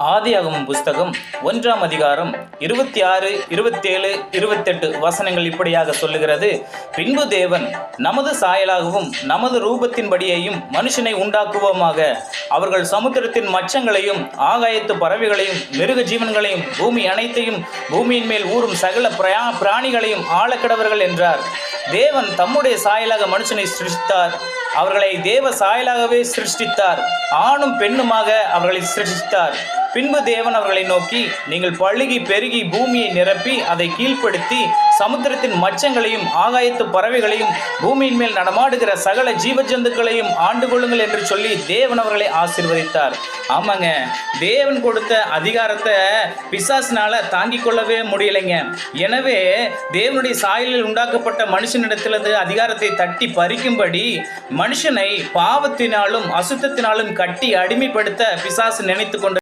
ஆதியாகமம் புஸ்தகம் 1ஆம் அதிகாரம் 26, 27, 28 வசனங்கள் இப்படியாக சொல்லுகிறது. பின்பு தேவன், நமது சாயலாகவும் நமது ரூபத்தின்படியையும் மனுஷனை உண்டாக்குவோமாக. அவர்கள் சமுத்திரத்தின் மச்சங்களையும் ஆகாயத்து பறவைகளையும் மிருக ஜீவன்களையும் பூமி அனைத்தையும் பூமியின் மேல் ஊறும் சகல பிராணிகளையும் ஆளக்கடவர்கள் என்றார். தேவன் தம்முடைய சாயலாக மனுஷனை சிருஷ்டித்தார். அவர்களை தேவ சாயலாகவே சிருஷ்டித்தார். ஆணும் பெண்ணுமாக அவர்களை சிருஷ்டித்தார். பின்பு தேவன் அவர்களை நோக்கி, நீங்கள் பழுகி பெருகி பூமியை நிரப்பி அதை கீழ்ப்படுத்தி சமுத்திரத்தின் மச்சங்களையும் ஆகாயத்து பறவைகளையும் பூமியின் மேல் நடமாடுகிற சகல ஜீவ ஜந்துக்களையும் ஆண்டு கொள்ளுங்கள் என்று சொல்லி தேவன் அவர்களை ஆசீர்வதித்தார். ஆமாங்க, தேவன் கொடுத்த அதிகாரத்தை பிசாசினால தாங்கிக் கொள்ளவே முடியலைங்க. எனவே தேவனுடைய சாயலில் உண்டாக்கப்பட்ட மனுஷனிடத்திலிருந்து அதிகாரத்தை தட்டி பறிக்கும்படி மனுஷனை பாவத்தினாலும் அசுத்தத்தினாலும் கட்டி அடிமைப்படுத்த பிசாசு நினைத்து கொண்டு